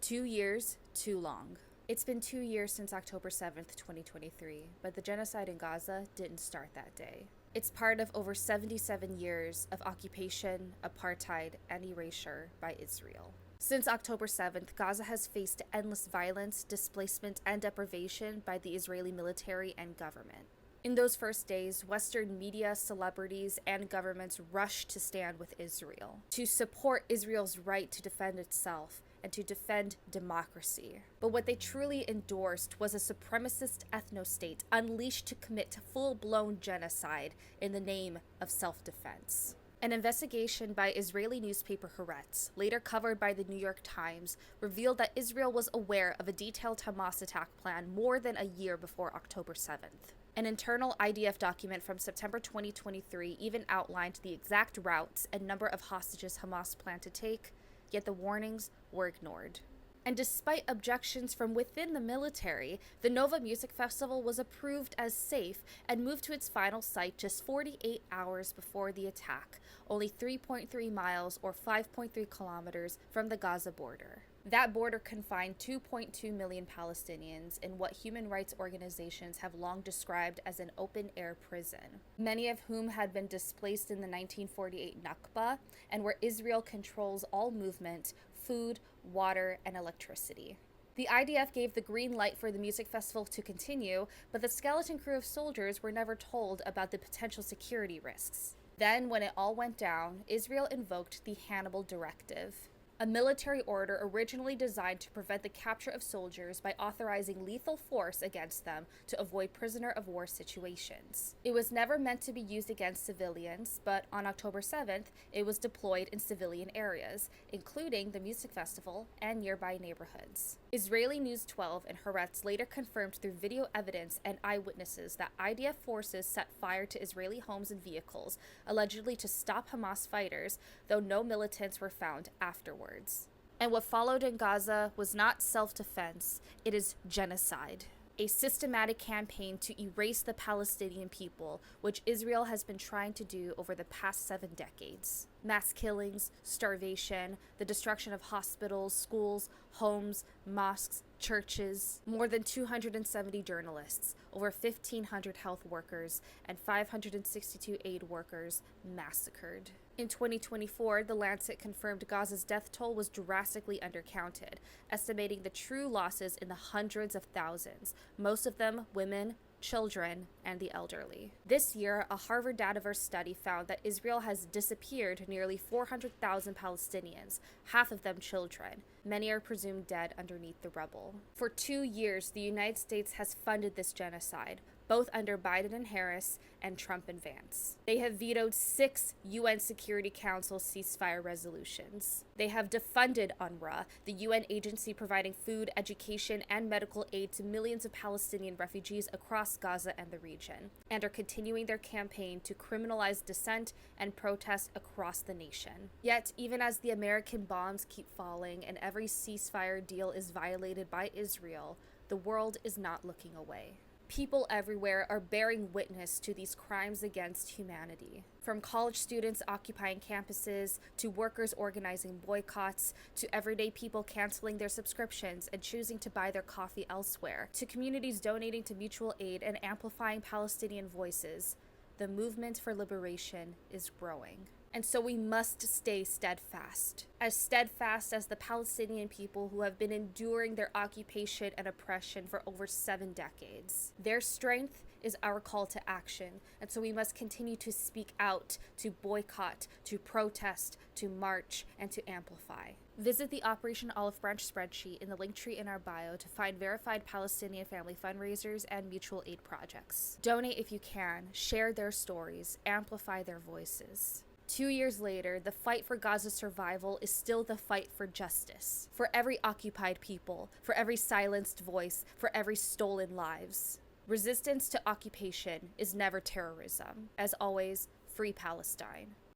2 years, too long. It's been 2 years since October 7th, 2023, but the genocide in Gaza didn't start that day. It's part of over 77 years of occupation, apartheid, and erasure by Israel. Since October 7th, Gaza has faced endless violence, displacement, and deprivation by the Israeli military and government. In those first days, Western media, celebrities, and governments rushed to stand with Israel, to support Israel's right to defend itself and to defend democracy. But what they truly endorsed was a supremacist ethno-state unleashed to commit full-blown genocide in the name of self-defense. An investigation by Israeli newspaper Haaretz, later covered by the New York Times, revealed that Israel was aware of a detailed Hamas attack plan more than a year before October 7th. An internal IDF document from September 2023 even outlined the exact routes and number of hostages Hamas planned to take, yet the warnings were ignored. And despite objections from within the military, the Nova Music Festival was approved as safe and moved to its final site just 48 hours before the attack, only 3.3 miles or 5.3 kilometers from the Gaza border. That border confined 2.2 million Palestinians in what human rights organizations have long described as an open-air prison, many of whom had been displaced in the 1948 Nakba, and where Israel controls all movement, food, water, and electricity. The IDF gave the green light for the music festival to continue, but the skeleton crew of soldiers were never told about the potential security risks. Then, when it all went down, Israel invoked the Hannibal Directive, a military order originally designed to prevent the capture of soldiers by authorizing lethal force against them to avoid prisoner of war situations. It was never meant to be used against civilians, but on October 7th, it was deployed in civilian areas, including the music festival and nearby neighborhoods. Israeli News 12 and Haaretz later confirmed through video evidence and eyewitnesses that IDF forces set fire to Israeli homes and vehicles, allegedly to stop Hamas fighters, though no militants were found afterwards. And what followed in Gaza was not self-defense, it is genocide. A systematic campaign to erase the Palestinian people, which Israel has been trying to do over the past 7 decades. Mass killings, starvation, the destruction of hospitals, schools, homes, mosques, churches, more than 270 journalists, over 1,500 health workers, and 562 aid workers massacred. In 2024, The Lancet confirmed Gaza's death toll was drastically undercounted, estimating the true losses in the hundreds of thousands, most of them women, children, and the elderly. This year, a Harvard Dataverse study found that Israel has disappeared nearly 400,000 Palestinians, half of them children. Many are presumed dead underneath the rubble. For 2 years, the United States has funded this genocide, both under Biden and Harris and Trump and Vance. They have vetoed 6 UN Security Council ceasefire resolutions. They have defunded UNRWA, the UN agency providing food, education, and medical aid to millions of Palestinian refugees across Gaza and the region, and are continuing their campaign to criminalize dissent and protest across the nation. Yet, even as the American bombs keep falling and every ceasefire deal is violated by Israel, the world is not looking away. People everywhere are bearing witness to these crimes against humanity. From college students occupying campuses, to workers organizing boycotts, to everyday people canceling their subscriptions and choosing to buy their coffee elsewhere, to communities donating to mutual aid and amplifying Palestinian voices, the movement for liberation is growing. And so we must stay steadfast as the Palestinian people who have been enduring their occupation and oppression for over 7 decades. Their strength is our call to action, and so we must continue to speak out, to boycott, to protest, to march, and to amplify. Visit the Operation Olive Branch spreadsheet in the link tree in our bio to find verified Palestinian family fundraisers and mutual aid projects. Donate if you can, share their stories, amplify their voices. 2 years later, the fight for Gaza's survival is still the fight for justice, for every occupied people, for every silenced voice, for every stolen lives. Resistance to occupation is never terrorism. As always, free Palestine.